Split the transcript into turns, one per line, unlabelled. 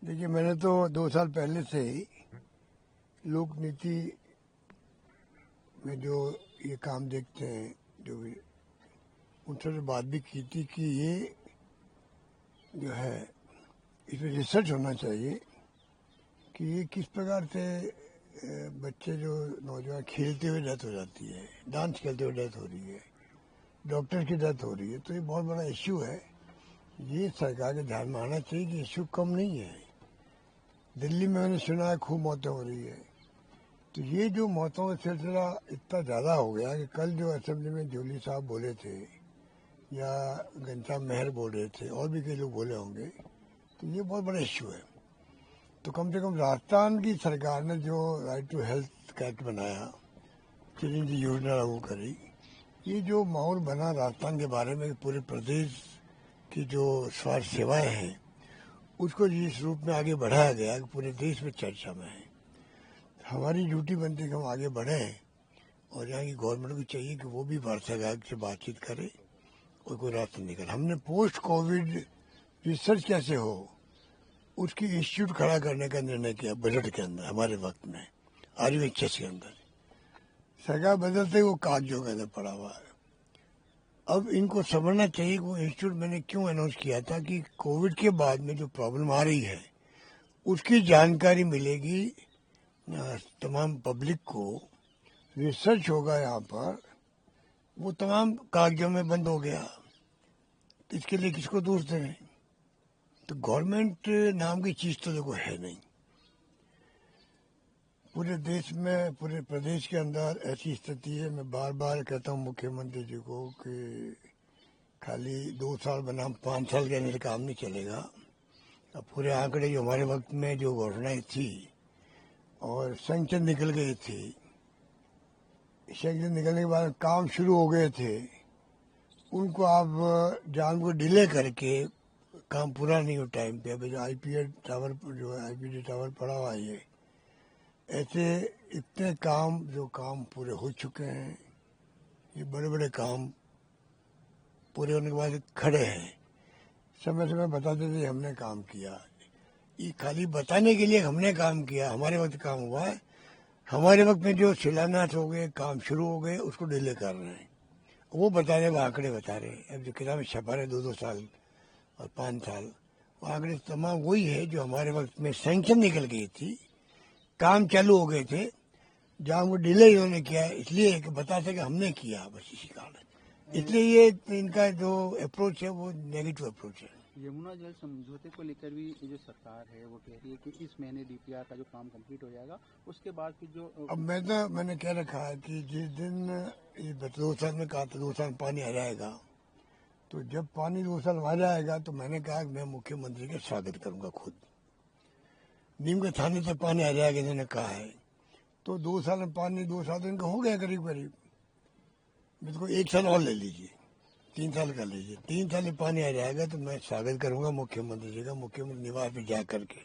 देखिए, मैंने तो 2 साल पहले से ही लोक नीति में जो ये काम देखते हैं, जो भी उनसे जो बात भी की थी कि ये जो है इसमें रिसर्च होना चाहिए कि ये किस प्रकार से बच्चे जो नौजवान खेलते हुए डेथ हो जाती है, डांस खेलते हुए डेथ हो रही है, डॉक्टर की डेथ हो रही है, तो ये बहुत बड़ा इश्यू है। ये सरकार के ध्यान में आना चाहिए कि इश्यू कम नहीं है। दिल्ली में मैंने सुना है खूब मौतें हो रही है, तो ये जो मौतों का सिलसिला इतना ज़्यादा हो गया कि कल जो असेंबली में जोली साहब बोले थे या घनश्याम मेहर बोल रहे थे और भी कई लोग बोले होंगे, तो ये बहुत बड़ा इश्यू है। तो कम से कम राजस्थान की सरकार ने जो राइट टू हेल्थ एक्ट बनाया, चिरंजी योजना लागू करी, ये जो माहौल बना राजस्थान के बारे में पूरे प्रदेश की जो स्वास्थ्य सेवाएं हैं उसको जिस रूप में आगे बढ़ाया गया कि पूरे देश में चर्चा में है। हमारी ड्यूटी बनती है कि हम आगे बढ़ें और यहाँ की गवर्नमेंट को चाहिए कि वो भी भारत सरकार से बातचीत करे और कोई रास्ता निकले। हमने पोस्ट कोविड रिसर्च कैसे हो उसकी इंस्टीट्यूट खड़ा करने का निर्णय किया बजट के अंदर, हमारे वक्त में RVHS के अंदर। सरकार बदलते ही वो कागजों के अंदर पड़ा हुआ है। अब इनको समझना चाहिए कि वो इंस्टीट्यूट मैंने क्यों अनाउंस किया था कि कोविड के बाद में जो प्रॉब्लम आ रही है उसकी जानकारी मिलेगी तमाम पब्लिक को, रिसर्च होगा यहाँ पर। वो तमाम कागजों में बंद हो गया, तो इसके लिए किसको दोष दें? तो गवर्नमेंट नाम की चीज तो देखो है नहीं। पूरे देश में, पूरे प्रदेश के अंदर ऐसी स्थिति है। मैं बार बार कहता हूँ मुख्यमंत्री जी को कि खाली 2 साल बनाम 5 साल के अंदर काम नहीं चलेगा। अब पूरे आंकड़े जो हमारे वक्त में जो घोषणाएं थी और सैंक्शन निकल गए थे, सैंक्शन निकलने के बाद काम शुरू हो गए थे, उनको आप जानबूझ डिले करके काम पूरा नहीं हो टाइम पे। अभी जो IPD टावर पड़ा हुआ है, ये ऐसे इतने काम जो काम पूरे हो चुके हैं, ये बड़े बड़े काम पूरे होने के बाद खड़े हैं। समय समय बताते थे हमने काम किया। ये खाली बताने के लिए हमने काम किया, हमारे वक्त काम हुआ है। हमारे वक्त में जो शिलान्यास हो गए, काम शुरू हो गए, उसको डिले कर रहे हैं। वो बता रहे, वो आंकड़े बता रहे। अब जो किताबें छपा रहे 2-2 साल और 5 साल, वो आंकड़े तमाम वही है जो हमारे वक्त में सैंक्शन निकल गई थी, काम चालू हो गए थे, जहाँ वो डिले इन्होंने किया इसलिए कि बता सके हमने किया, बस इसी कारण। इसलिए ये इनका जो अप्रोच है वो नेगेटिव अप्रोच है।
यमुना जल समझौते को लेकर भी जो सरकार है वो कह रही है कि इस महीने DPR का जो काम कंप्लीट हो जाएगा, उसके बाद फिर जो
अब मैंने कह रखा है कि जिस दिन ये 2 साल में कहा था 2 साल पानी आ जाएगा, तो जब पानी 2 साल में आ जाएगा तो मैंने कहा कि मैं मुख्यमंत्री का स्वागत करूंगा खुद। नीम के थाने तक पानी आ जाएगा इन्होंने कहा है, तो 2 साल में पानी 2 साल इनका हो गया करीब करीब। मुझको 1 साल और ले लीजिए, 3 साल का लीजिए, 3 साल में पानी आ जाएगा तो मैं स्वागत करूंगा मुख्यमंत्री जी का, मुख्यमंत्री निवास में जा करके।